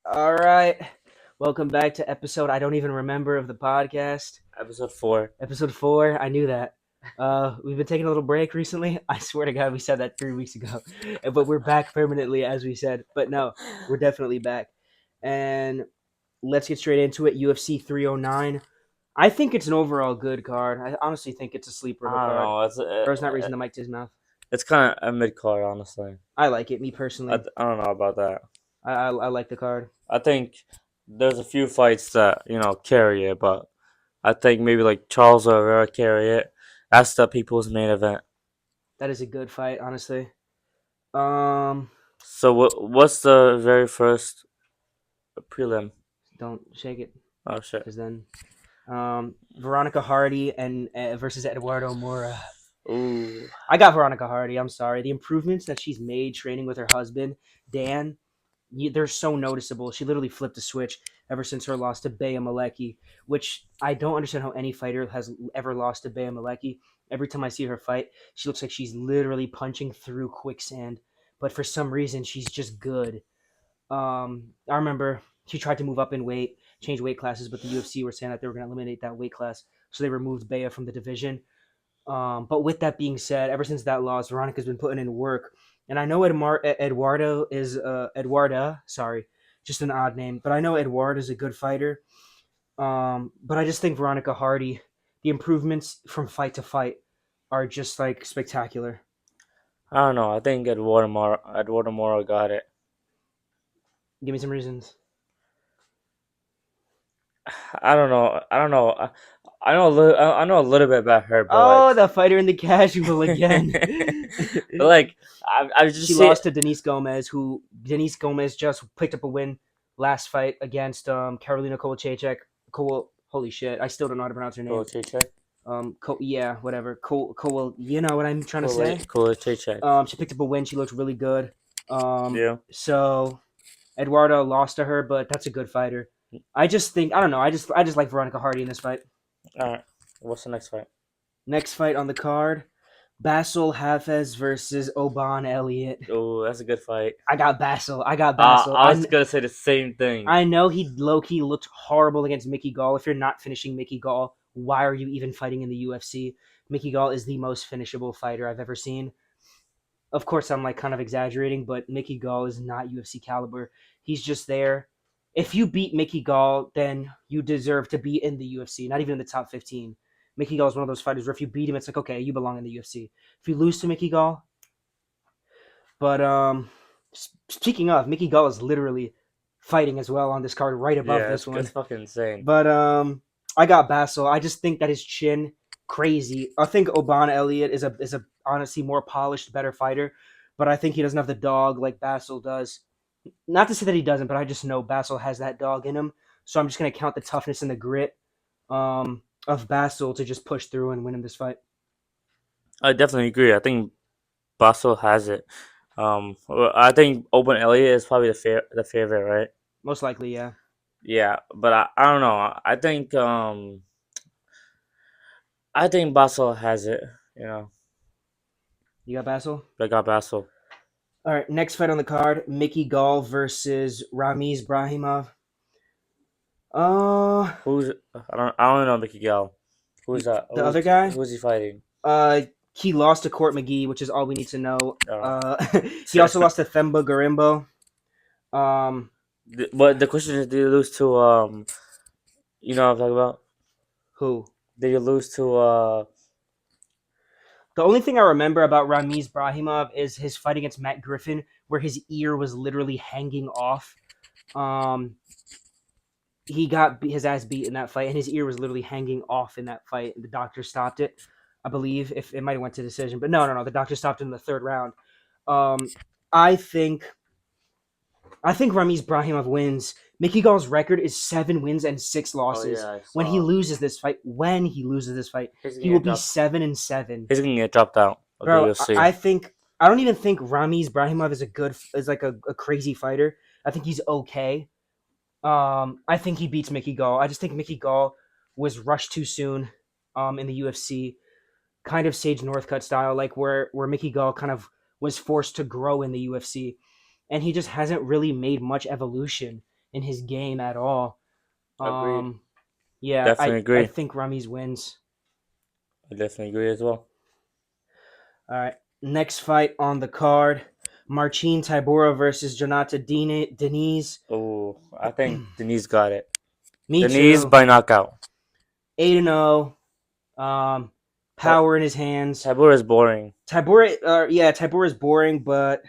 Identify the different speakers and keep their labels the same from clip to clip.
Speaker 1: All right. Welcome back to episode I don't even remember of the podcast.
Speaker 2: Episode 4.
Speaker 1: Episode 4. I knew that. We've been taking a little break recently. I swear to God, we said that 3 weeks ago. But we're back permanently, as we said. But no, we're definitely back. And let's get straight into it. UFC 309. I think it's an overall good card. I honestly think it's a sleeper of a
Speaker 2: I don't
Speaker 1: card.
Speaker 2: know.
Speaker 1: Bro's not raising the mic to his mouth.
Speaker 2: It's kind of a mid card, honestly.
Speaker 1: I like it, me
Speaker 2: I,
Speaker 1: personally.
Speaker 2: I don't know about that.
Speaker 1: I like the card.
Speaker 2: I think there's a few fights that carry it, but I think maybe like Charles Oliveira carry it. That's the people's main event.
Speaker 1: That is a good fight, honestly. Um,
Speaker 2: So what's the very first prelim?
Speaker 1: don't shake it.
Speaker 2: Oh shit.
Speaker 1: Because then Veronica Hardy and versus Eduardo Mora.
Speaker 2: Ooh.
Speaker 1: I got Veronica Hardy. I'm sorry. The improvements that she's made training with her husband Dan, they're so noticeable. She literally flipped a switch ever since her loss to Bea Malecki, which I don't understand how any fighter has ever lost to Bea Malecki. Every time I see her fight, she looks like she's literally punching through quicksand. But for some reason, she's just good. I remember she tried to move up in weight, change weight classes, but the UFC were saying that they were going to eliminate that weight class, so they removed Bea from the division. But with that being said, ever since that loss, Veronica's been putting in work, and I know Eduardo is Eduarda, sorry, just an odd name, but I know Eduardo is a good fighter. But I just think Veronica Hardy, the improvements from fight to fight are just like spectacular.
Speaker 2: I don't know. I think Eduardo Mora got it.
Speaker 1: Give me some reasons.
Speaker 2: I don't know. I know I know a little bit about her, but
Speaker 1: Oh, the fighter in the casual again.
Speaker 2: but like I just
Speaker 1: She
Speaker 2: see
Speaker 1: lost to Denise Gomez, who Denise Gomez just picked up a win last fight against Karolina Kowalczyk. Holy shit, I still don't know how to pronounce her name.
Speaker 2: Kowalczyk.
Speaker 1: Yeah, whatever. You know what I'm trying to say.
Speaker 2: Kowalczyk.
Speaker 1: She picked up a win. She looked really good.
Speaker 2: Yeah.
Speaker 1: So Eduardo lost to her, but that's a good fighter. I just think I don't know. I just like Veronica Hardy in this fight.
Speaker 2: All right. What's the next fight?
Speaker 1: Next fight on the card, Basil Hafez versus Oban Elliott.
Speaker 2: Oh, that's a good fight.
Speaker 1: I got Basil.
Speaker 2: I was gonna say the same thing.
Speaker 1: I know he low-key looked horrible against Mickey Gall. If you're not finishing Mickey Gall, why are you even fighting in the UFC? Mickey Gall is the most finishable fighter I've ever seen. Of course, I'm like kind of exaggerating, but Mickey Gall is not UFC caliber. He's just there. If you beat Mickey Gall, then you deserve to be in the UFC, not even in the top 15. Mickey Gall is one of those fighters where if you beat him, it's like, okay, you belong in the UFC. If you lose to Mickey Gall, but speaking of, Mickey Gall is literally fighting as well on this card right above this one.
Speaker 2: It's fucking insane.
Speaker 1: But I got Basil. I just think that his chin crazy. I think Oban Elliott is a honestly more polished, better fighter, but I think he doesn't have the dog like Basil does. Not to say that he doesn't, but I just know Basil has that dog in him. So I'm just gonna count the toughness and the grit of Basil to just push through and win him this fight.
Speaker 2: I definitely agree. I think Basil has it. I think Open Elliott is probably the favorite, right?
Speaker 1: Most likely, yeah.
Speaker 2: Yeah, but I don't know. I think Basil has it.
Speaker 1: You got Basil?
Speaker 2: I got Basil.
Speaker 1: All right, next fight on the card: Mickey Gall versus Ramiz Brahimov.
Speaker 2: Who's I don't know Mickey Gall. Who's that?
Speaker 1: The other guy?
Speaker 2: Who's he fighting?
Speaker 1: He lost to Court McGee, which is all we need to know.
Speaker 2: Oh.
Speaker 1: He also lost to Themba Garimbo.
Speaker 2: But the question is, did you lose to you know what I'm talking about?
Speaker 1: Who?
Speaker 2: Did you lose to
Speaker 1: The only thing I remember about Ramiz Brahimov is his fight against Matt Griffin, where his ear was literally hanging off. He got his ass beat in that fight, and his ear was literally hanging off in that fight. The doctor stopped it, I believe. If it might have went to decision, but no. The doctor stopped it in the third round. I think Ramiz Brahimov wins. Mickey Gall's record is 7 wins and 6 losses.
Speaker 2: Oh, yeah,
Speaker 1: when he loses this fight, he will be 7-7.
Speaker 2: He's gonna get dropped out of
Speaker 1: Bro,
Speaker 2: the UFC.
Speaker 1: I don't even think Ramiz Brahimov is like a crazy fighter. I think he's okay. I think he beats Mickey Gall. I just think Mickey Gall was rushed too soon in the UFC, kind of Sage Northcutt style, like where Mickey Gall kind of was forced to grow in the UFC, and he just hasn't really made much evolution in his game at all.
Speaker 2: Agreed.
Speaker 1: Um, yeah,
Speaker 2: Definitely
Speaker 1: I
Speaker 2: agree.
Speaker 1: think Ramiz wins.
Speaker 2: I definitely agree as well.
Speaker 1: All right, next fight on the card: Marcin Tybura versus Jonata Diniz.
Speaker 2: Oh, I think Denise got it.
Speaker 1: Me
Speaker 2: Denise
Speaker 1: too.
Speaker 2: by knockout.
Speaker 1: 8-0. Um,
Speaker 2: Ta-
Speaker 1: power in his hands.
Speaker 2: Tabor is boring.
Speaker 1: Tybura is boring, but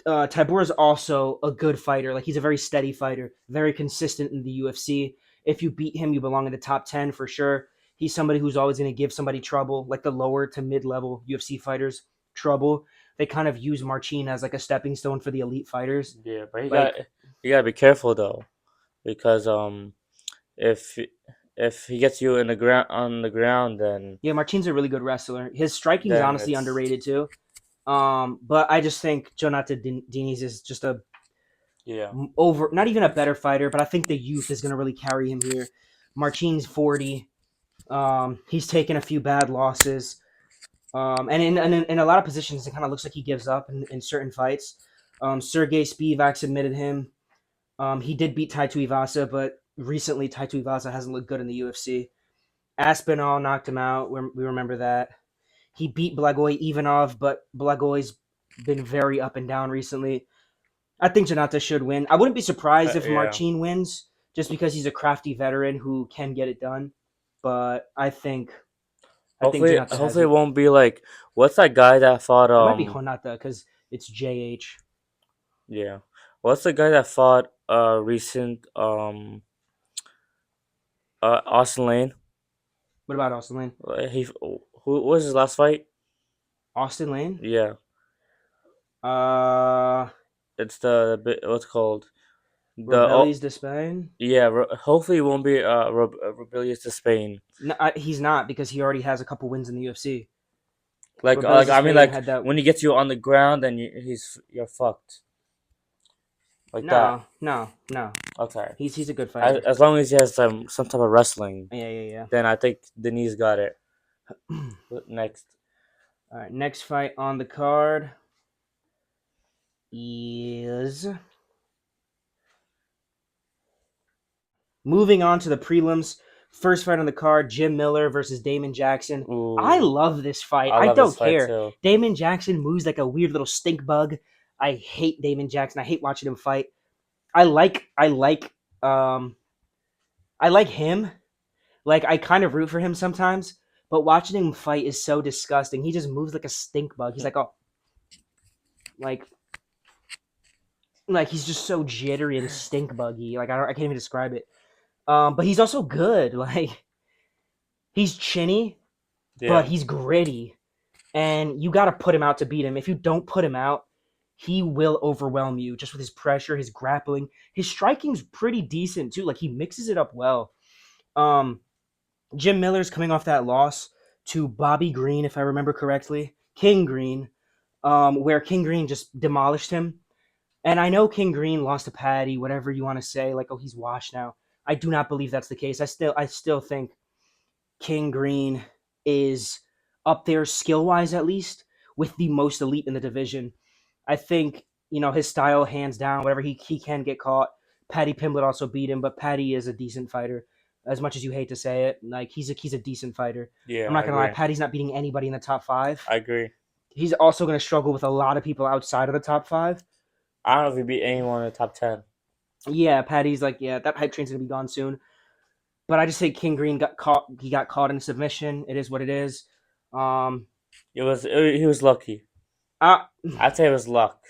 Speaker 1: Tybura is also a good fighter. Like he's a very steady fighter, very consistent in the UFC. If you beat him, you belong in the top 10 for sure. He's somebody who's always going to give somebody trouble, like the lower to mid level UFC fighters trouble. They kind of use Marcin as like a stepping stone for the elite fighters.
Speaker 2: Yeah, but
Speaker 1: Like,
Speaker 2: you gotta be careful though, because if if he gets you in the ground on the ground,
Speaker 1: yeah, Marcin's a really good wrestler. His striking's
Speaker 2: then
Speaker 1: honestly
Speaker 2: it's
Speaker 1: underrated too. But I just think Jonathan Diniz is just a
Speaker 2: yeah.
Speaker 1: over, not even a better fighter, but I think the youth is going to really carry him here. Marcin's 40. He's taken a few bad losses. And in a lot of positions, it kind of looks like he gives up in certain fights. Sergey Spivak admitted him. He did beat Taito Ivasa, but recently Taito Ivasa hasn't looked good in the UFC. Aspinall knocked him out. We remember that. He beat Blagoy Ivanov, but Blagoy's been very up and down recently. I think Janata should win. I wouldn't be surprised if
Speaker 2: Yeah.
Speaker 1: Marcin wins, just because he's a crafty veteran who can get it done. But I think Janata has
Speaker 2: Hopefully it
Speaker 1: it.
Speaker 2: won't be like what's that guy that fought
Speaker 1: It might be Honata because it's JH.
Speaker 2: yeah. What's the guy that fought recent Austin Lane?
Speaker 1: What about Austin Lane?
Speaker 2: Who was his last fight?
Speaker 1: Austin Lane?
Speaker 2: Yeah.
Speaker 1: Uh,
Speaker 2: It's the what's it called the
Speaker 1: Rebellies de Spain?
Speaker 2: yeah. Hopefully it won't be rebellious to Spain.
Speaker 1: No, he's not because he already has a couple wins in the UFC.
Speaker 2: Like
Speaker 1: Rebellies de
Speaker 2: I mean
Speaker 1: Spain
Speaker 2: like
Speaker 1: had that.
Speaker 2: when he gets you on the ground, then you're fucked like that.
Speaker 1: No.
Speaker 2: Okay.
Speaker 1: He's a good fighter.
Speaker 2: As long as he has some type of wrestling,
Speaker 1: Yeah.
Speaker 2: then I think Denise got it. Next.
Speaker 1: All right, next fight on the card is moving on to the prelims. First fight on the card: Jim Miller versus Damon Jackson. I
Speaker 2: Ooh,
Speaker 1: love this fight.
Speaker 2: I
Speaker 1: I
Speaker 2: love this
Speaker 1: don't
Speaker 2: fight
Speaker 1: care.
Speaker 2: too.
Speaker 1: Damon Jackson moves like a weird little stink bug. I hate Damon Jackson. I hate watching him fight. I like I like um I like him. Like I kind of root for him sometimes, but watching him fight is so disgusting. He just moves like a stink bug. He's like, oh, like he's just so jittery and stink buggy. Like I can't even describe it. But he's also good. Like he's chinny, but
Speaker 2: Yeah,
Speaker 1: he's gritty, and you got to put him out to beat him. If you don't put him out, he will overwhelm you just with his pressure, his grappling. His striking's pretty decent too. Like he mixes it up well. Um, Jim Miller's coming off that loss to Bobby Green, if I remember correctly, King Green, where King Green just demolished him. And I know King Green lost to Patty, whatever you want to say, like, oh, he's washed now. I do not believe that's the case. I still think King Green is up there skill wise, at least, with the most elite in the division. I think, his style, hands down, whatever he can get caught. Patty Pimblett also beat him, but Patty is a decent fighter. As much as you hate to say it, like he's a decent fighter.
Speaker 2: yeah,
Speaker 1: I'm
Speaker 2: I
Speaker 1: not gonna lie,
Speaker 2: agree.
Speaker 1: Patty's not beating anybody in the top five.
Speaker 2: I agree.
Speaker 1: He's also gonna struggle with a lot of people outside of the top five.
Speaker 2: I don't know if he beat anyone in the top 10.
Speaker 1: Yeah, Patty's like, yeah, that hype train's gonna be gone soon. But I just say King Green got caught. He got caught in submission. It is what it is. Um,
Speaker 2: He was lucky.
Speaker 1: I
Speaker 2: I'd say it was luck.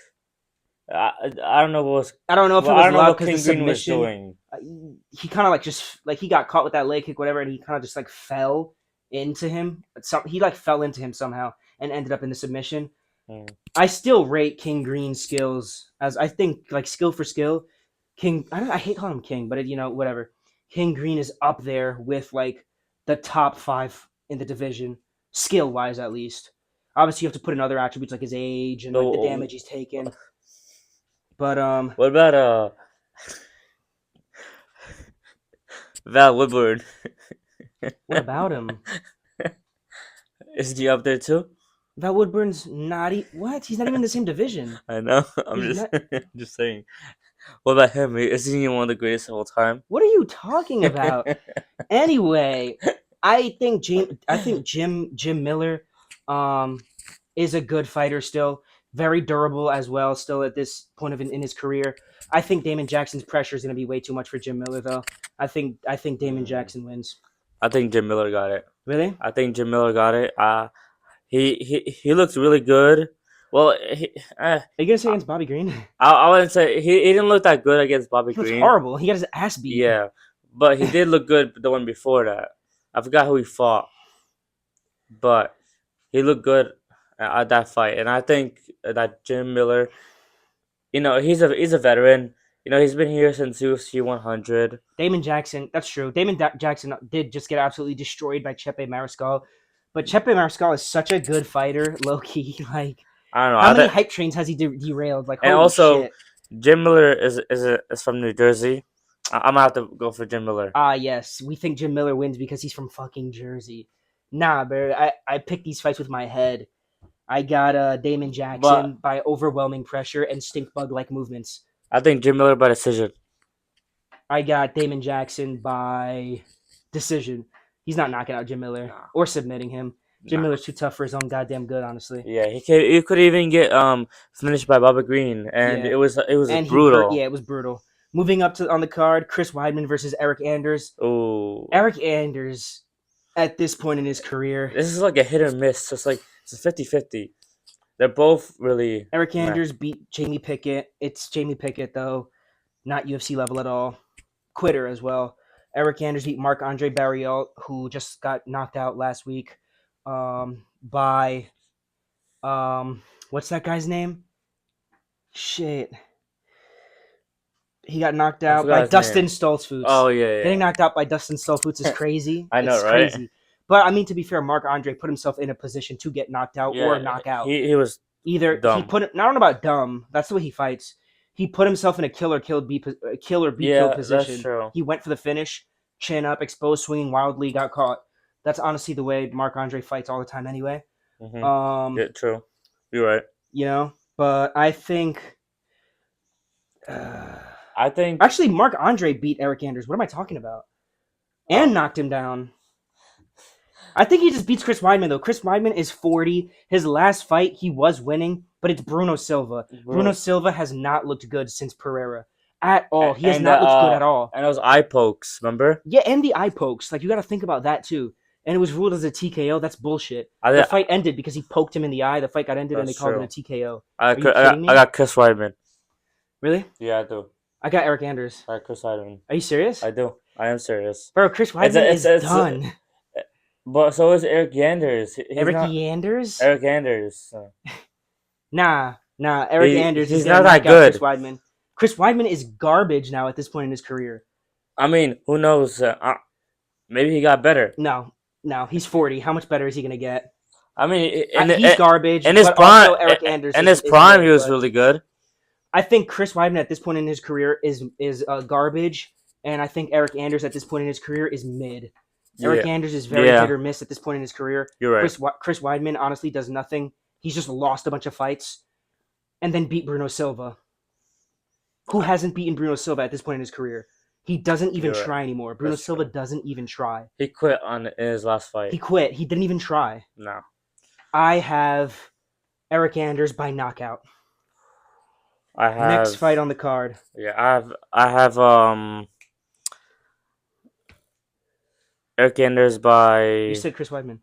Speaker 2: I don't know
Speaker 1: I don't know if it
Speaker 2: I
Speaker 1: was
Speaker 2: don't know
Speaker 1: luck
Speaker 2: what
Speaker 1: because the
Speaker 2: King Green was
Speaker 1: submission.
Speaker 2: doing.
Speaker 1: He kind of like just like he got caught with that leg kick, whatever, and he kind of just like fell into him. He like fell into him somehow and ended up in the submission.
Speaker 2: Hmm.
Speaker 1: I still rate King Green's skills as I think like skill for skill. King, I hate calling him King, but whatever. King Green is up there with like the top five in the division, skill wise at least. Obviously, you have to put in other attributes like his age and like the
Speaker 2: So
Speaker 1: damage he's taken. But
Speaker 2: what about Val Woodward?
Speaker 1: what about him?
Speaker 2: Is he up there too?
Speaker 1: Val Woodburn's not. What? He's not even in the same division.
Speaker 2: I know. I'm
Speaker 1: He's
Speaker 2: just
Speaker 1: not.
Speaker 2: just saying. What about him? Isn't he one of the greatest of all time?
Speaker 1: What are you talking about? Anyway, I think Jim Miller um is a good fighter still, very durable as well still at this point in his career. I think Damon Jackson's pressure is going to be way too much for Jim Miller though. I think Damon
Speaker 2: Mm,
Speaker 1: Jackson wins.
Speaker 2: I think Jim Miller got it.
Speaker 1: Really?
Speaker 2: I think Jim Miller got it. He looks really good. Well,
Speaker 1: Are you going to say against Bobby Green?
Speaker 2: I wouldn't say he didn't look that good against Bobby
Speaker 1: He looks
Speaker 2: Green.
Speaker 1: horrible. He got his ass beat.
Speaker 2: Yeah, but he did look good the one before that. I forgot who he fought, but he looked good at that fight, and I think that Jim Miller, he's a veteran. He's been here since UFC 100.
Speaker 1: Damon Jackson, that's true. Jackson did just get absolutely destroyed by Chepe Mariscal, but Chepe Mariscal is such a good fighter, low key. Like,
Speaker 2: I don't know.
Speaker 1: how many hype trains has he derailed? Like,
Speaker 2: And
Speaker 1: holy
Speaker 2: also,
Speaker 1: shit!
Speaker 2: Jim Miller is from New Jersey. I'm gonna have to go for Jim Miller.
Speaker 1: Ah, yes, we think Jim Miller wins because he's from fucking Jersey. Nah, bro, I picked these fights with my head. I got Damon Jackson
Speaker 2: But
Speaker 1: by overwhelming pressure and stink bug like movements.
Speaker 2: I think Jim Miller by decision.
Speaker 1: I got Damon Jackson by decision. He's not knocking out Jim Miller
Speaker 2: Nah,
Speaker 1: or submitting him. Jim
Speaker 2: nah.
Speaker 1: Miller's too tough for his own goddamn good, honestly.
Speaker 2: Yeah, he could even get finished by Bobby Green, and
Speaker 1: Yeah,
Speaker 2: it was
Speaker 1: and
Speaker 2: brutal.
Speaker 1: yeah, it was brutal. Moving up to on the card, Chris Weidman versus Eric Anders.
Speaker 2: Oh,
Speaker 1: Eric Anders, at this point in his career,
Speaker 2: this is like a hit or miss. It's a 50-50. They're both really
Speaker 1: Eric
Speaker 2: meh.
Speaker 1: Anders beat Jamie Pickett. It's Jamie Pickett though, not UFC level at all. Quitter as well. Eric Anders beat Marc Andre Barriault, who just got knocked out last week by what's that guy's name? Shit. He got knocked
Speaker 2: I
Speaker 1: out by
Speaker 2: forgot his
Speaker 1: Dustin
Speaker 2: name.
Speaker 1: Stoltzfus.
Speaker 2: Oh yeah,
Speaker 1: Getting
Speaker 2: yeah.
Speaker 1: knocked out by Dustin Stoltzfus is crazy.
Speaker 2: I know,
Speaker 1: It's
Speaker 2: right?
Speaker 1: crazy. But I mean, to be fair, Marc Andre put himself in a position to get knocked out or
Speaker 2: Yeah,
Speaker 1: knock out.
Speaker 2: he was
Speaker 1: Either he
Speaker 2: dumb.
Speaker 1: put it. I don't know about dumb. That's the way he fights. He put himself in a kill or be killed
Speaker 2: Yeah, that's
Speaker 1: position.
Speaker 2: true.
Speaker 1: He went for the finish, chin up, exposed, swinging wildly, got caught. That's honestly the way Marc Andre fights all the time, anyway.
Speaker 2: Hmm.
Speaker 1: Um,
Speaker 2: Yeah, true. You're right.
Speaker 1: but I think. Uh,
Speaker 2: I think
Speaker 1: Actually, Marc Andre beat Eric Anders. What am I talking about? And knocked him down. I think he just beats Chris Weidman, though. Chris Weidman is 40. His last fight, he was winning, but it's Bruno Silva. Bruno
Speaker 2: bro,
Speaker 1: Silva has not looked good since Pereira. At all. He has
Speaker 2: and
Speaker 1: not looked good at all.
Speaker 2: and those eye pokes. Remember?
Speaker 1: Yeah, and the eye pokes. Like, you got to think about that, too. And it was ruled as a TKO. That's bullshit. The
Speaker 2: I
Speaker 1: fight ended because he poked him in the eye. The fight got ended, and they
Speaker 2: That's
Speaker 1: called
Speaker 2: true.
Speaker 1: it a TKO.
Speaker 2: I
Speaker 1: Are you kidding me?
Speaker 2: I got Chris Weidman.
Speaker 1: Really?
Speaker 2: Yeah, I do.
Speaker 1: I got Eric Anders.
Speaker 2: I got Chris Weidman.
Speaker 1: Are you serious?
Speaker 2: I do. I am serious.
Speaker 1: Bro, Chris Weidman is done.
Speaker 2: But so is Eric Anders.
Speaker 1: Eric Anders?
Speaker 2: Eric Anders.
Speaker 1: Nah. Eric Anders
Speaker 2: He's
Speaker 1: is gonna
Speaker 2: not that
Speaker 1: knock out Chris
Speaker 2: good.
Speaker 1: Weidman. Chris Weidman is garbage now at this point in his career.
Speaker 2: I mean, who knows? Maybe he got better.
Speaker 1: No, he's 40. How much better is he gonna get?
Speaker 2: I mean,
Speaker 1: He's garbage.
Speaker 2: in his
Speaker 1: but
Speaker 2: prime,
Speaker 1: also Eric Anders.
Speaker 2: in
Speaker 1: is
Speaker 2: his prime,
Speaker 1: good,
Speaker 2: he was
Speaker 1: but
Speaker 2: really good.
Speaker 1: I think Chris Weidman at this point in his career is garbage, and I think Eric Anders at this point in his career is mid. Eric
Speaker 2: Yeah,
Speaker 1: Anders is very
Speaker 2: yeah,
Speaker 1: hit or miss at this point in his career.
Speaker 2: you're right.
Speaker 1: Chris Weidman honestly does nothing. He's just lost a bunch of fights, and then beat Bruno Silva, who hasn't beaten Bruno Silva at this point in his career. He doesn't even
Speaker 2: You're right.
Speaker 1: try anymore. Bruno
Speaker 2: That's
Speaker 1: Silva
Speaker 2: true.
Speaker 1: doesn't even try.
Speaker 2: He quit in his last fight.
Speaker 1: He quit. He didn't even try.
Speaker 2: No,
Speaker 1: I have Eric Anders by knockout.
Speaker 2: I have
Speaker 1: Next fight on the card.
Speaker 2: Yeah, I have Eric Anders by.
Speaker 1: You said Chris Weidman.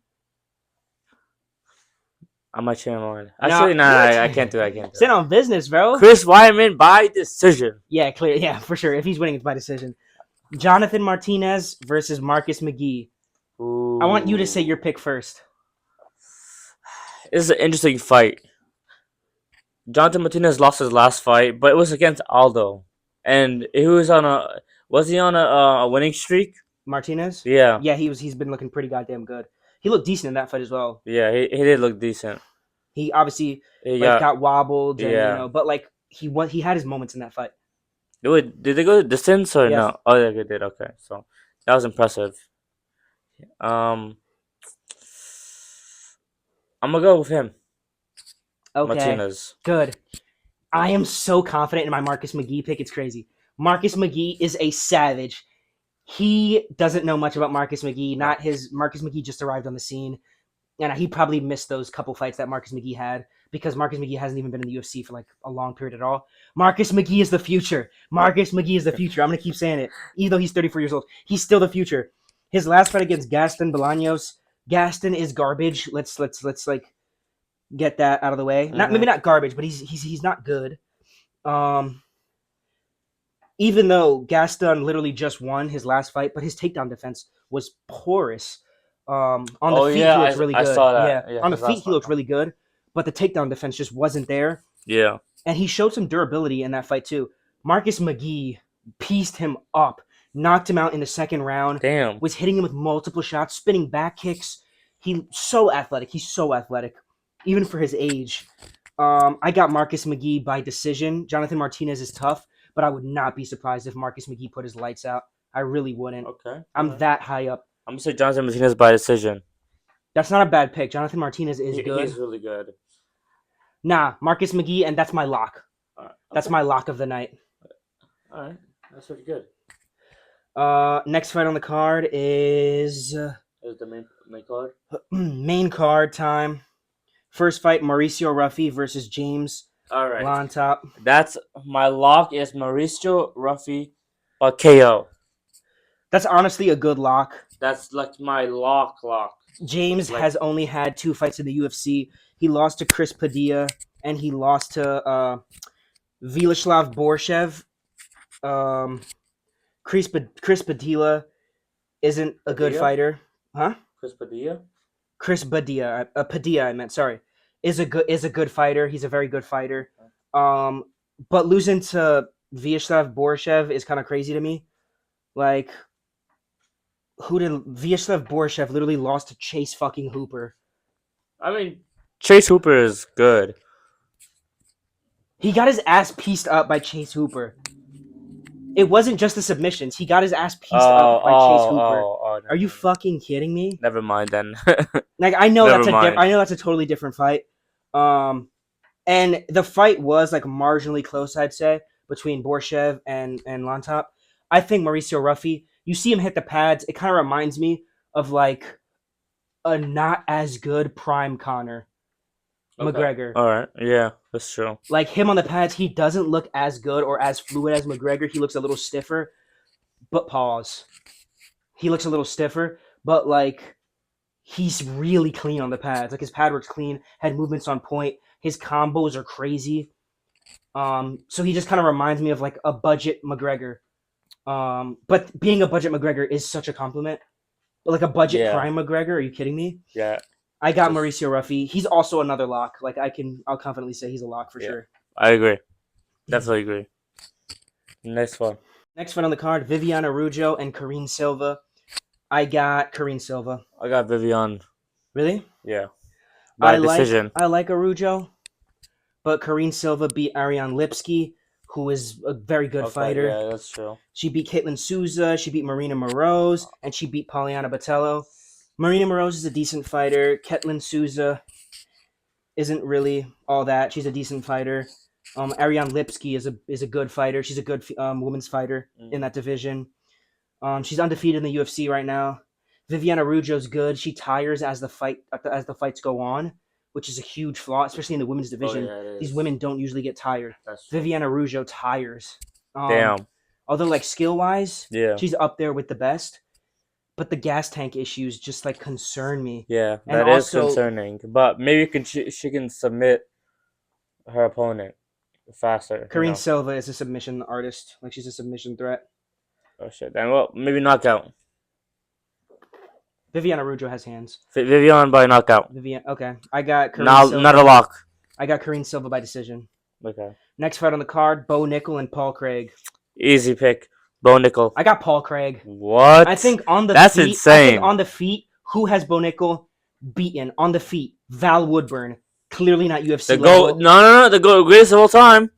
Speaker 2: I might change my mind.
Speaker 1: No,
Speaker 2: Actually, no,
Speaker 1: what?
Speaker 2: I can't do it. I can't do
Speaker 1: Stand
Speaker 2: it.
Speaker 1: on business, bro.
Speaker 2: Chris Weidman by decision.
Speaker 1: Yeah, clear. Yeah, for sure. If he's winning, it's by decision. Jonathan Martinez versus Marcus McGee.
Speaker 2: Ooh.
Speaker 1: I want you to say your pick first.
Speaker 2: This is an interesting fight. Jonathan Martinez lost his last fight, but it was against Aldo, and he was on a. Was he on a winning streak?
Speaker 1: Martinez?
Speaker 2: Yeah,
Speaker 1: Yeah, he's been looking pretty goddamn good. He looked decent in that fight as well.
Speaker 2: yeah, he did look decent.
Speaker 1: He obviously
Speaker 2: He
Speaker 1: got wobbled and
Speaker 2: yeah.
Speaker 1: but like he had his moments in that fight.
Speaker 2: Did they go the distance or
Speaker 1: Yes.
Speaker 2: no? Oh, yeah, they did. Okay, so that was impressive. I'm gonna go with him.
Speaker 1: Okay.
Speaker 2: Martinez.
Speaker 1: Good. I am so confident in my Marcus McGee pick. It's crazy. Marcus McGee is a savage. He doesn't know much about Marcus McGee.
Speaker 2: No.
Speaker 1: Not his Marcus McGee just arrived on the scene, and he probably missed those couple fights that Marcus McGee had because Marcus McGee hasn't even been in the UFC for like a long period at all. Marcus McGee is the future. Marcus McGee is the future. I'm gonna keep saying it, even though he's 34 years old. He's still the future. His last fight against Gaston Bolaños. Gaston is garbage. Let's like get that out of the way. Not maybe not garbage, but he's not good. Um, even though Gaston literally just won his last fight, but his takedown defense was porous. On the feet,
Speaker 2: yeah,
Speaker 1: he looks really good.
Speaker 2: I saw that.
Speaker 1: Yeah,
Speaker 2: Yeah,
Speaker 1: on the
Speaker 2: his
Speaker 1: feet,
Speaker 2: last
Speaker 1: he looked really good, but the takedown defense just wasn't there.
Speaker 2: Yeah.
Speaker 1: And he showed some durability in that fight too. Marcus McGee pieced him up, knocked him out in the second round.
Speaker 2: Damn.
Speaker 1: Was hitting him with multiple shots, spinning back kicks. He's so athletic. He's so athletic, even for his age. I got Marcus McGee by decision. Jonathan Martinez is tough, but I would not be surprised if Marcus McGee put his lights out. I really wouldn't.
Speaker 2: Okay.
Speaker 1: I'm that high up.
Speaker 2: I'm gonna say Jonathan Martinez by decision.
Speaker 1: That's not a bad pick. Jonathan Martinez is good.
Speaker 2: He's really good.
Speaker 1: Nah, Marcus McGee, and that's my lock. That's my lock of the night.
Speaker 2: All right, that's pretty good.
Speaker 1: Next fight on the card is
Speaker 2: Is the main card?
Speaker 1: main card time. First fight, Mauricio Ruffy versus James
Speaker 2: All right.
Speaker 1: Lontop.
Speaker 2: That's my lock is Mauricio Ruffy by KO.
Speaker 1: That's honestly a good lock.
Speaker 2: That's like my lock.
Speaker 1: James has only had 2 fights in the UFC. He lost to Chris Padilla and he lost to Vilaslav Borshev. Chris Padilla isn't a good fighter, huh? Chris Padilla, Padilla, I meant. Sorry, is a good fighter. He's a very good fighter. But losing to Vyacheslav Borshev is kind of crazy to me. Like, Vyacheslav Borshev literally lost to Chase fucking Hooper.
Speaker 2: I mean, Chase Hooper is good.
Speaker 1: He got his ass pieced up by Chase Hooper. It wasn't just the submissions. He got his ass pieced up by Chase Hooper. Are you fucking kidding me?
Speaker 2: Never mind then.
Speaker 1: Like, I know
Speaker 2: Never mind.
Speaker 1: I know that's a totally different fight. And the fight was like marginally close, I'd say, between Borshev and Lontop. I think Mauricio Ruffy, you see him hit the pads, it kind of reminds me of like a not as good prime Conor McGregor.
Speaker 2: All right, yeah, that's true.
Speaker 1: Like him on the pads, he doesn't look as good or as fluid as McGregor. He looks a little stiffer, but pause. He looks a little stiffer, but like he's really clean on the pads. Like his pad work's clean, head movements on point. His combos are crazy. So he just kind of reminds me of like a budget McGregor. But being a budget McGregor is such a compliment. But like a budget prime McGregor, are you kidding me?
Speaker 2: Yeah.
Speaker 1: I got Mauricio Ruffy. He's also another lock. Like I'll confidently say he's a lock for sure.
Speaker 2: I agree. Definitely agree. Next one.
Speaker 1: Next fight on the card, Viviane Araújo and Karine Silva. I got Karine Silva.
Speaker 2: I got Viviane.
Speaker 1: Really?
Speaker 2: Yeah. By decision.
Speaker 1: I like Araújo, but Karine Silva beat Ariane Lipski, who is a very good fighter.
Speaker 2: Yeah, that's true.
Speaker 1: She beat Caitlin Souza, she beat Marina Moroz, and she beat Poliana Botello. Marina Moroz is a decent fighter. Caitlin Souza isn't really all that. She's a decent fighter. Ariane Lipski is a good fighter. She's a good women's fighter in that division. She's undefeated in the UFC right now. Viviane Araújo's good. She tires as the fights go on, which is a huge flaw, especially in the women's division. These women don't usually get tired. Viviane Araújo tires.
Speaker 2: Damn.
Speaker 1: Although, like, skill-wise,
Speaker 2: Yeah.
Speaker 1: she's up there with the best. But the gas tank issues just, like, concern me.
Speaker 2: Yeah,
Speaker 1: And
Speaker 2: that is
Speaker 1: also-
Speaker 2: concerning. But maybe she can submit her opponent faster.
Speaker 1: Karine Silva is a submission artist. Like, she's a submission threat.
Speaker 2: Oh, shit. Then, well, maybe knockout.
Speaker 1: Viviane Araújo has hands.
Speaker 2: Viviane by knockout.
Speaker 1: Okay. I got Karine Silva.
Speaker 2: Not a lock.
Speaker 1: I got Karine Silva by decision.
Speaker 2: Okay.
Speaker 1: Next fight on the card, Bo Nickel and Paul Craig.
Speaker 2: Easy pick. Bo Nickel.
Speaker 1: I got Paul Craig.
Speaker 2: What?
Speaker 1: I think on the
Speaker 2: That's
Speaker 1: feet,
Speaker 2: insane.
Speaker 1: I think on the feet, who has Bo Nickel beaten? On the feet, Val Woodburn. Clearly not UFC level.
Speaker 2: No. The greatest of all time.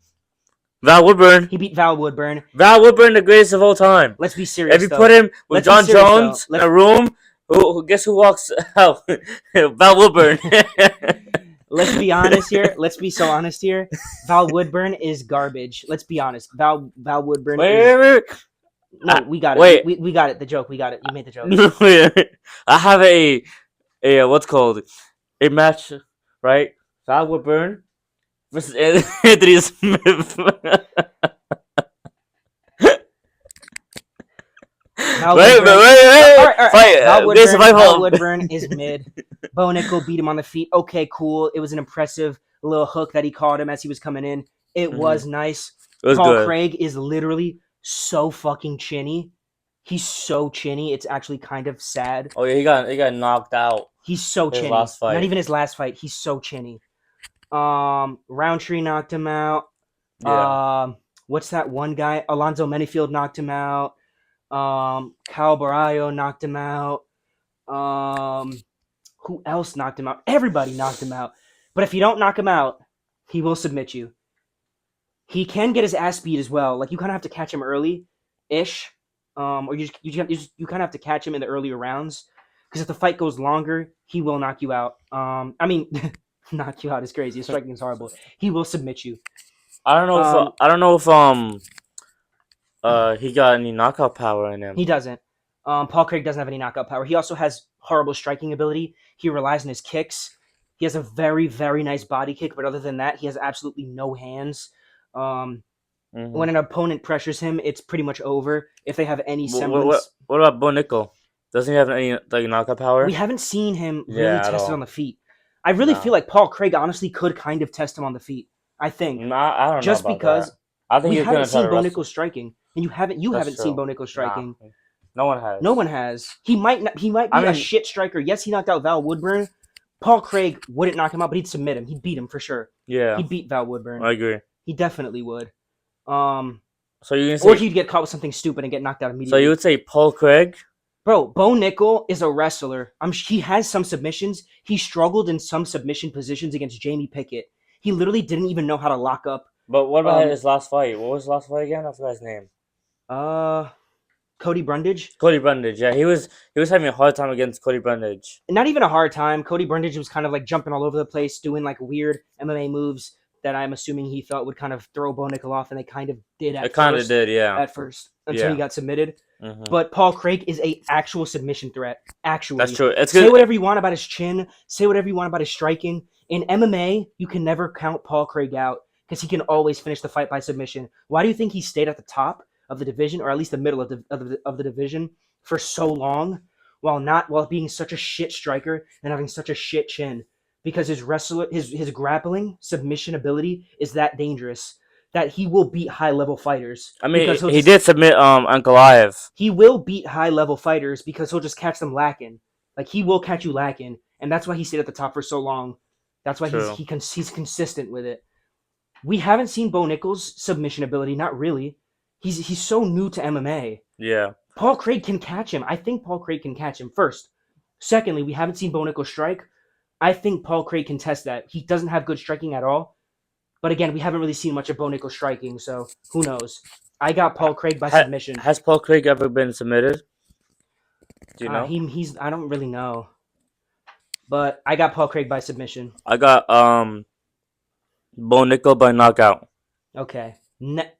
Speaker 2: Val Woodburn.
Speaker 1: He beat Val Woodburn.
Speaker 2: Val Woodburn, the greatest of all time.
Speaker 1: Let's be serious.
Speaker 2: If you put him with John Jones in a room, guess who walks out? Val Woodburn.
Speaker 1: let's be honest here. Let's be so honest here. Val Woodburn is garbage. Let's be honest. Val Woodburn is
Speaker 2: Wait, wait, wait.
Speaker 1: no. We got it.
Speaker 2: Wait.
Speaker 1: We got it. The joke. We got it. You made the joke.
Speaker 2: Wait. I have a what's called a match, right? Val Woodburn versus Anthony Smith.
Speaker 1: Val
Speaker 2: Wait,
Speaker 1: Woodburn.
Speaker 2: wait.
Speaker 1: All right, all right.
Speaker 2: Fight. This is my
Speaker 1: Val
Speaker 2: fault.
Speaker 1: Woodburn is mid. Bo Nickel beat him on the feet. Okay, cool. It was an impressive little hook that he caught him as he was coming in. It
Speaker 2: Mhm.
Speaker 1: was nice.
Speaker 2: It was
Speaker 1: Paul
Speaker 2: good.
Speaker 1: Craig is literally so fucking chinny. He's so chinny. It's actually kind of sad.
Speaker 2: Oh yeah, he got knocked out
Speaker 1: He's so
Speaker 2: his
Speaker 1: chinny.
Speaker 2: last fight.
Speaker 1: Not even his last fight. He's so chinny. Roundtree knocked him out.
Speaker 2: Yeah.
Speaker 1: What's that one guy? Alonzo Menifield knocked him out. Cal Barrio knocked him out. Who else knocked him out? Everybody knocked him out. But if you don't knock him out, he will submit you. He can get his ass beat as well. Like you kind of have to catch him early, ish. Or you kind of have to catch him in the earlier rounds because if the fight goes longer, he will knock you out. I mean, knock you out is crazy. His striking is horrible. He will submit you.
Speaker 2: I don't know if he got any knockout power in him.
Speaker 1: He doesn't. Paul Craig doesn't have any knockout power. He also has horrible striking ability. He relies on his kicks. He has a very, very nice body kick, but other than that, he has absolutely no hands. When an opponent pressures him, it's pretty much over. If they have any semblance.
Speaker 2: What about Bo Nickel? Doesn't he have any like knockout power?
Speaker 1: We haven't seen him really tested on the feet. I really
Speaker 2: No.
Speaker 1: feel like Paul Craig honestly could kind of test him on the feet. I think.
Speaker 2: Nah, I don't
Speaker 1: just
Speaker 2: know about
Speaker 1: because
Speaker 2: that. I think
Speaker 1: we
Speaker 2: he's
Speaker 1: haven't
Speaker 2: gonna try
Speaker 1: seen
Speaker 2: to
Speaker 1: Bo
Speaker 2: wrestle.
Speaker 1: Nickel striking, and you haven't
Speaker 2: That's
Speaker 1: seen
Speaker 2: true.
Speaker 1: Bo Nickel striking.
Speaker 2: Nah, no one has.
Speaker 1: No one has. He might be a shit striker. Yes, he knocked out Val Woodburn. Paul Craig wouldn't knock him out, but he'd submit him. He'd beat him for sure.
Speaker 2: Yeah,
Speaker 1: He'd beat Val Woodburn.
Speaker 2: I agree.
Speaker 1: He definitely would.
Speaker 2: So you can say,
Speaker 1: Or he'd get caught with something stupid and get knocked out immediately.
Speaker 2: so you would say Paul Craig?
Speaker 1: Bro, Bo Nickel is a wrestler. He has some submissions. He struggled in some submission positions against Jamie Pickett. He literally didn't even know how to lock up.
Speaker 2: But what about his last fight? What was his last fight again? I forgot his name.
Speaker 1: Cody Brundage.
Speaker 2: Cody Brundage. Yeah, he was having a hard time against Cody Brundage.
Speaker 1: Not even a hard time. Cody Brundage was kind of like jumping all over the place, doing like weird MMA moves that I'm assuming he thought would kind of throw Bo Nickel off, and they kind of did
Speaker 2: It kind of did, yeah.
Speaker 1: at first until he got submitted.
Speaker 2: Mm-hmm.
Speaker 1: But Paul Craig is a actual submission threat. Actually,
Speaker 2: That's true. It's
Speaker 1: say
Speaker 2: good.
Speaker 1: whatever you want about his chin. Say whatever you want about his striking. In MMA, you can never count Paul Craig out because he can always finish the fight by submission. Why do you think he stayed at the top of the division, or at least the middle of the division, for so long, while being such a shit striker and having such a shit chin? Because his grappling submission ability is that dangerous that he will beat high level fighters.
Speaker 2: I mean,
Speaker 1: because
Speaker 2: he did submit Ankalaev.
Speaker 1: He will beat high level fighters because he'll just catch them lacking. Like he will catch you lacking, and that's why he stayed at the top for so long. That's why he's consistent with it. We haven't seen Bo Nickel's submission ability. Not really. He's so new to MMA.
Speaker 2: Yeah.
Speaker 1: Paul Craig can catch him. I think Paul Craig can catch him first. Secondly, we haven't seen Bo Nickel strike. I think Paul Craig can test that. He doesn't have good striking at all. But again, we haven't really seen much of Bo Nickel striking, so who knows? I got Paul Craig by submission.
Speaker 2: Has Paul Craig ever been submitted? Do you know?
Speaker 1: He's I don't really know. But I got Paul Craig by submission.
Speaker 2: I got Bo Nickel by knockout.
Speaker 1: Okay.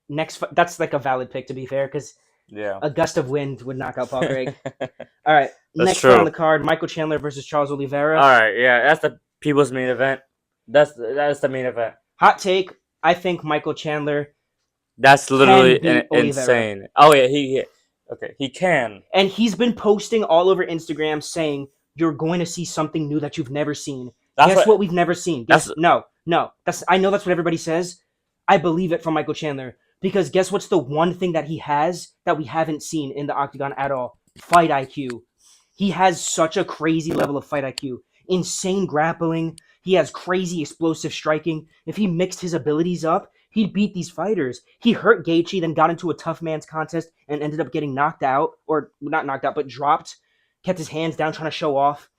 Speaker 1: Next, that's like a valid pick to be fair, because a gust of wind would knock out Paul Craig. All right, next fight on the card: Michael Chandler versus Charles Oliveira.
Speaker 2: All right, yeah, that's the people's main event. That's the main event.
Speaker 1: Hot take: I think Michael Chandler.
Speaker 2: That's literally insane. Oh yeah, he can.
Speaker 1: And he's been posting all over Instagram saying you're going to see something new that you've never seen. Guess what we've never seen? No. I know that's what everybody says. I believe it from Michael Chandler. Because guess what's the one thing that he has that we haven't seen in the octagon at all? Fight IQ. He has such a crazy level of fight IQ. Insane grappling. He has crazy explosive striking. If he mixed his abilities up, he'd beat these fighters. He hurt Gaethje, then got into a tough man's contest and ended up getting knocked out. Or not knocked out, but dropped. Kept his hands down trying to show off.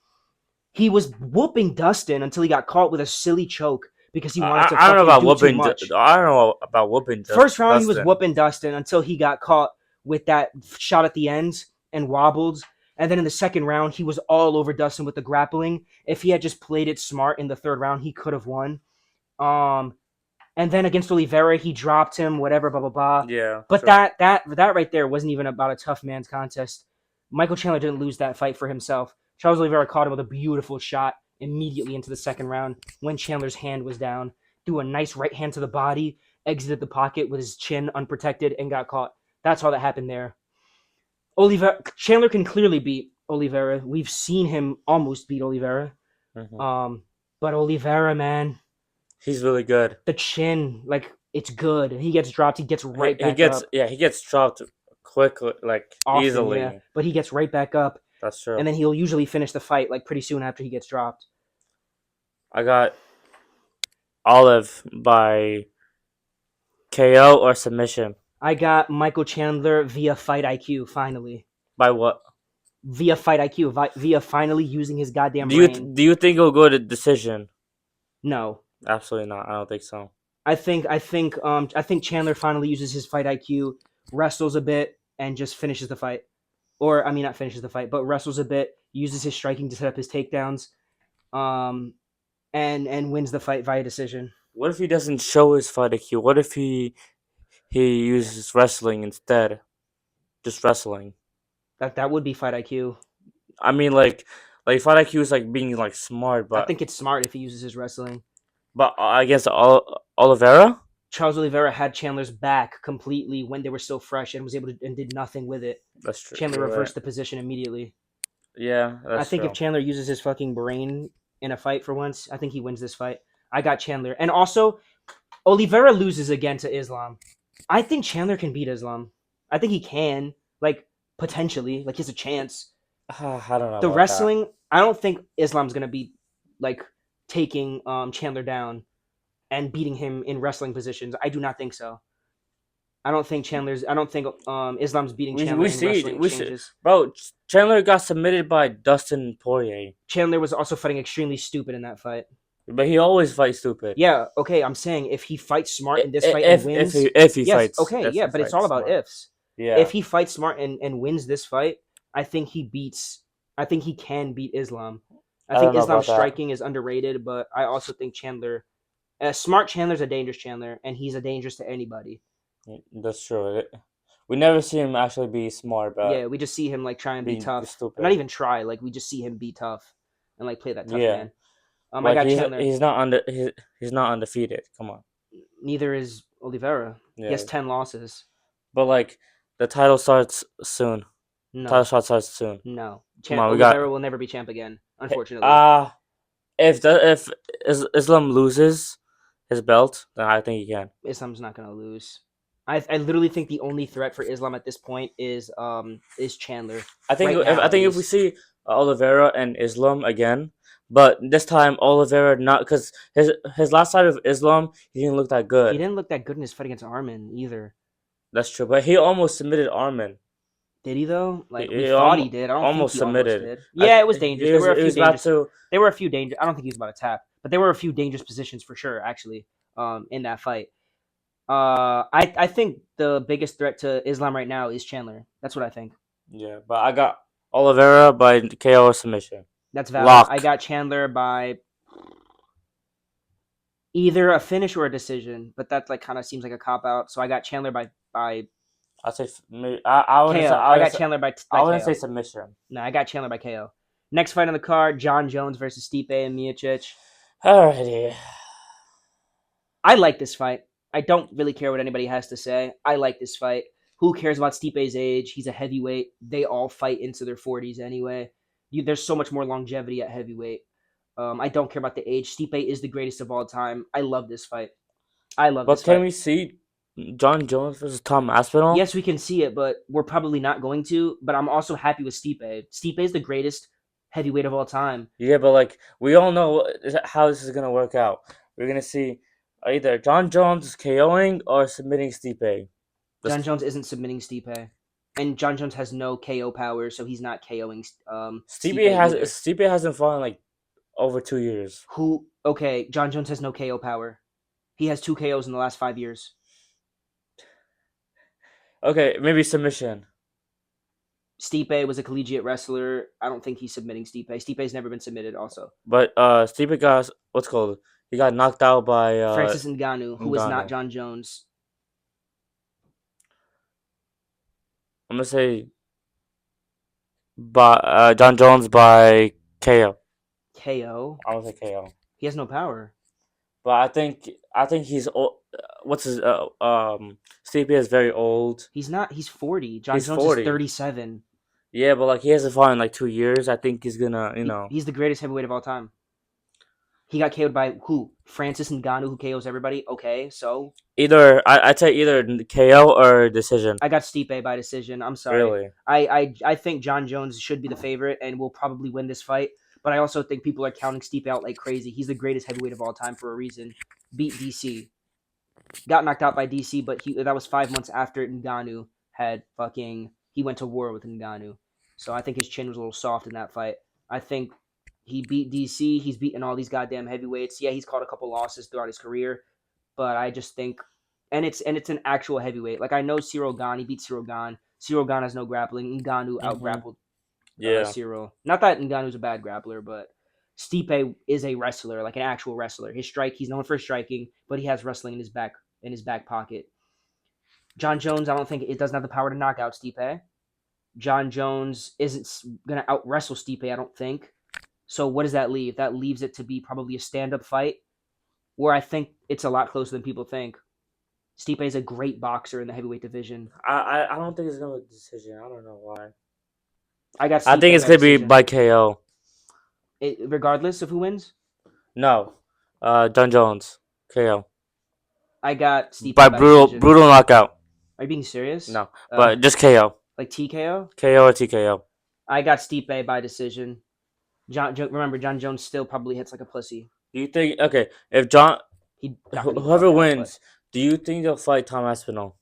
Speaker 1: He was whooping Dustin until he got caught with a silly choke. Because he wanted to
Speaker 2: I don't know about
Speaker 1: whooping.
Speaker 2: I don't know about whooping.
Speaker 1: First round, he was whooping Dustin until he got caught with that shot at the end and wobbled. And then in the second round, he was all over Dustin with the grappling. If he had just played it smart in the third round, he could have won. Um, and then against Oliveira, he dropped him, whatever, blah blah blah.
Speaker 2: Yeah,
Speaker 1: But
Speaker 2: sure.
Speaker 1: that right there wasn't even about a tough man's contest. Michael Chandler didn't lose that fight for himself. Charles Oliveira caught him with a beautiful shot immediately into the second round when Chandler's hand was down. Threw a nice right hand to the body, exited the pocket with his chin unprotected, and got caught. That's all that happened there. Oliveira Chandler can clearly beat Oliveira. We've seen him almost beat Oliveira.
Speaker 2: Hmm.
Speaker 1: Um, but Oliveira, man,
Speaker 2: He's really good.
Speaker 1: the chin, like it's good. He gets dropped, he gets right
Speaker 2: He
Speaker 1: back
Speaker 2: gets
Speaker 1: up
Speaker 2: yeah he gets dropped quickly, like
Speaker 1: often, yeah.
Speaker 2: easily.
Speaker 1: But he gets right back up,
Speaker 2: That's
Speaker 1: and
Speaker 2: true.
Speaker 1: then he'll usually finish the fight like pretty soon after he gets dropped.
Speaker 2: I got Olive by KO or submission.
Speaker 1: I got Michael Chandler via Fight IQ finally.
Speaker 2: By what?
Speaker 1: Via Fight IQ, via finally using his goddamn
Speaker 2: Do you
Speaker 1: brain.
Speaker 2: do you think it'll go to decision?
Speaker 1: No,
Speaker 2: Absolutely not. I don't think so.
Speaker 1: I think Chandler finally uses his Fight IQ, wrestles a bit, and just finishes the fight. Or I mean, not finishes the fight, but wrestles a bit, uses his striking to set up his takedowns, um, and wins the fight via decision.
Speaker 2: What if he doesn't show his fight IQ? What if he uses wrestling instead? Just wrestling.
Speaker 1: That would be Fight IQ.
Speaker 2: I mean, like fight IQ is like being like smart,
Speaker 1: I
Speaker 2: but
Speaker 1: think it's smart if he uses his wrestling.
Speaker 2: I guess Oliveira.
Speaker 1: Charles Oliveira had Chandler's back completely when they were still fresh and was able to and did nothing with it.
Speaker 2: That's true.
Speaker 1: Chandler
Speaker 2: You're right.
Speaker 1: reversed the position immediately.
Speaker 2: Yeah,
Speaker 1: I
Speaker 2: that's
Speaker 1: think if
Speaker 2: true.
Speaker 1: Chandler uses his fucking brain in a fight for once, I think he wins this fight. I got Chandler. And also, Oliveira loses again to Islam. I think Chandler can beat Islam. I think he can. Like, potentially. Like, he has a chance.
Speaker 2: I don't know
Speaker 1: The
Speaker 2: about that.
Speaker 1: wrestling, I don't think Islam's going to be, like, taking Chandler down and beating him in wrestling positions. I do not think so. I don't think Islam's beating
Speaker 2: We
Speaker 1: Chandler
Speaker 2: we
Speaker 1: in
Speaker 2: see
Speaker 1: wrestling
Speaker 2: we see,
Speaker 1: exchanges.
Speaker 2: bro. Chandler got submitted by Dustin Poirier,
Speaker 1: Chandler was also fighting extremely stupid in that fight.
Speaker 2: but he always fights stupid.
Speaker 1: Yeah, okay, I'm saying if he fights smart in this fight and
Speaker 2: If
Speaker 1: wins,
Speaker 2: he
Speaker 1: yes,
Speaker 2: fights
Speaker 1: okay,
Speaker 2: if
Speaker 1: yeah,
Speaker 2: he
Speaker 1: but it's all
Speaker 2: fights
Speaker 1: about
Speaker 2: smart.
Speaker 1: ifs. If
Speaker 2: Yeah,
Speaker 1: he fights smart and wins this fight, I think he beats. I think he can beat Islam. I
Speaker 2: I
Speaker 1: think
Speaker 2: don't know
Speaker 1: Islam's
Speaker 2: about that.
Speaker 1: striking is underrated, but I also think Chandler, smart Chandler's a dangerous Chandler, and he's a dangerous to anybody.
Speaker 2: That's true. We never see him actually be smart,
Speaker 1: Yeah,
Speaker 2: but
Speaker 1: we just see him like try and be
Speaker 2: being
Speaker 1: tough, not
Speaker 2: stupid.
Speaker 1: even try. Like we just see him be tough and like play that tough
Speaker 2: Yeah,
Speaker 1: man. I
Speaker 2: like
Speaker 1: got Chandler.
Speaker 2: he's not undefeated. Come on.
Speaker 1: Neither is Oliveira. He has
Speaker 2: Yeah,
Speaker 1: 10 losses.
Speaker 2: but like the title starts soon. Title
Speaker 1: No,
Speaker 2: shot starts soon.
Speaker 1: no.
Speaker 2: Come on, we got.
Speaker 1: Oliveira will never be champ again, unfortunately.
Speaker 2: Uh if Islam loses his belt, then I think he can.
Speaker 1: Islam's not gonna lose. I literally think the only threat for Islam at this point is Chandler. Right now,
Speaker 2: I
Speaker 1: at
Speaker 2: think if we
Speaker 1: least.
Speaker 2: see Oliveira and Islam again, but this time Oliveira not because his last fight of Islam he didn't look that
Speaker 1: He
Speaker 2: good.
Speaker 1: didn't look that good in his fight against Armin either.
Speaker 2: That's true, but he almost submitted Armin.
Speaker 1: Did he though? Like we
Speaker 2: He
Speaker 1: thought he did. I don't think
Speaker 2: almost
Speaker 1: he almost
Speaker 2: submitted.
Speaker 1: did. Yeah, it was dangerous. There were a
Speaker 2: He
Speaker 1: few
Speaker 2: was about
Speaker 1: dangerous.
Speaker 2: to.
Speaker 1: There were a few dangerous. I don't think he was about to tap, but there were a few dangerous positions for sure. Actually, in that fight. I think the biggest threat to Islam right now is Chandler. That's what I think.
Speaker 2: Yeah, but I got Oliveira by KO submission.
Speaker 1: That's valid. I
Speaker 2: Lock.
Speaker 1: got Chandler by either a finish or a decision, but that like kind of seems like a cop out. So I got Chandler by
Speaker 2: I say maybe, I wouldn't say
Speaker 1: KO. I got Chandler by
Speaker 2: I wouldn't say
Speaker 1: KO.
Speaker 2: submission.
Speaker 1: No, I got Chandler by KO. Next fight on the card: John Jones versus Stipe and Miocic.
Speaker 2: Alrighty.
Speaker 1: I like this fight. I don't really care what anybody has to say. I like this fight. Who cares about Stipe's age? He's a heavyweight. They all fight into their 40s anyway. There's so much more longevity at heavyweight. I don't care about the age. Stipe is the greatest of all time. I love this fight. I love this
Speaker 2: But can
Speaker 1: fight.
Speaker 2: we see John Jones versus Tom Aspinall?
Speaker 1: Yes, we can see it, but we're probably not going to. But I'm also happy with Stipe. Stipe is the greatest heavyweight of all time.
Speaker 2: Yeah, but like we all know how this is gonna work out. We're gonna see either John Jones KOing or submitting Stipe.
Speaker 1: John
Speaker 2: This
Speaker 1: Jones isn't submitting Stipe, and John Jones has no KO power, so he's not KOing Stipe either.
Speaker 2: Stipe hasn't fought in like over 2 years.
Speaker 1: Who? Okay, John Jones has no KO power. He has two KOs in the last 5 years.
Speaker 2: Okay, maybe submission.
Speaker 1: Stipe was a collegiate wrestler. I don't think he's submitting Stipe. Stipe's never been submitted. Also,
Speaker 2: But Stephen got what's called. He got knocked out by
Speaker 1: Francis Ngannou, who is not
Speaker 2: Ngannou.
Speaker 1: John Jones.
Speaker 2: I'm gonna say by John Jones by KO.
Speaker 1: KO.
Speaker 2: I gonna say KO.
Speaker 1: He has no power.
Speaker 2: But I think he's old. What's his Stipe is very old.
Speaker 1: He's not. He's 40. John
Speaker 2: He's
Speaker 1: Jones is
Speaker 2: 40.
Speaker 1: 37.
Speaker 2: Yeah, but like he hasn't fought in like 2 years. I think he's gonna
Speaker 1: He's the greatest heavyweight of all time. He got KO'd by who? Francis Ngannou, who KOs everybody. Okay, so
Speaker 2: either I'd say either KO or decision.
Speaker 1: I got Stipe by decision. I'm sorry.
Speaker 2: Really.
Speaker 1: I think John Jones should be the favorite and will probably win this fight. But I also think people are counting Stipe out like crazy. He's the greatest heavyweight of all time for a reason. Beat DC. Got knocked out by DC, but that was 5 months after Ngannou had fucking he went to war with Ngannou. So I think his chin was a little soft in that fight. I think he beat DC. He's beaten all these goddamn heavyweights. Yeah, he's caught a couple losses throughout his career, but I just think, and it's an actual heavyweight. Like I know Cyril Gane, he beat Cyril Gane. Cyril Gane has no grappling. Ngannou out
Speaker 2: Hmm.
Speaker 1: grappled
Speaker 2: Yeah.
Speaker 1: Cyril. Not that Ngannou's a bad grappler, but Stipe is a wrestler, like an actual wrestler. He's known for striking, but he has wrestling in his back pocket. John Jones, I don't think it doesn't have the power to knock out Stipe. John Jones isn't gonna out wrestle Stipe, I don't think. So what does that leave? That leaves it to be probably a stand up fight, where I think it's a lot closer than people think. Stipe is a great boxer in the heavyweight division.
Speaker 2: I don't think it's gonna be a decision. I don't know why.
Speaker 1: I got
Speaker 2: I
Speaker 1: Stipe
Speaker 2: think it's
Speaker 1: by
Speaker 2: gonna be
Speaker 1: decision.
Speaker 2: by KO.
Speaker 1: Regardless of who wins,
Speaker 2: No. John Jones. KO.
Speaker 1: I got Stipe
Speaker 2: By
Speaker 1: by
Speaker 2: brutal
Speaker 1: decision.
Speaker 2: brutal knockout.
Speaker 1: Are you being serious?
Speaker 2: No. But just KO.
Speaker 1: Like TKO?
Speaker 2: KO or TKO.
Speaker 1: I got Stipe by decision. Remember, John Jones still probably hits like a pussy.
Speaker 2: Do you think okay, if John
Speaker 1: He not gonna get the
Speaker 2: whoever
Speaker 1: fuck out, but
Speaker 2: wins, do you think they'll fight Tom Aspinall?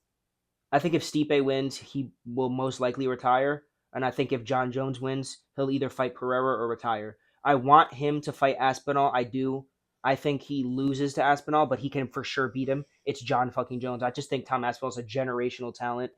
Speaker 1: I think if Stipe wins, he will most likely retire. And I think if John Jones wins, he'll either fight Pereira or retire. I want him to fight Aspinall. I do. I think he loses to Aspinall, but he can for sure beat him. It's John fucking Jones. I just think Tom Aspinall's a generational talent.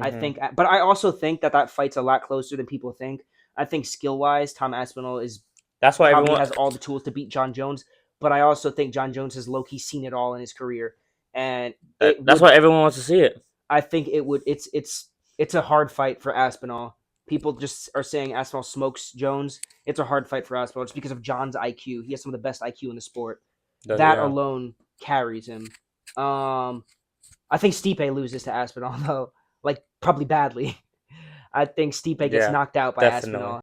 Speaker 1: I
Speaker 2: Hmm.
Speaker 1: think, but I also think that fight's a lot closer than people think. I think skill wise, Tom Aspinall is
Speaker 2: That's why
Speaker 1: probably
Speaker 2: everyone
Speaker 1: has all the tools to beat John Jones. But I also think John Jones has low key seen it all in his career, and it
Speaker 2: that's
Speaker 1: would.
Speaker 2: why everyone wants to see it.
Speaker 1: I think it would. It's a hard fight for Aspinall. People just are saying Aspinall smokes Jones. It's a hard fight for Aspinall just because of John's IQ. He has some of the best IQ in the sport. That
Speaker 2: Yeah.
Speaker 1: alone carries him. I think Stipe loses to Aspinall though, like probably badly. I think Stipe gets
Speaker 2: Yeah.
Speaker 1: knocked out by
Speaker 2: Definitely.
Speaker 1: Aspinall.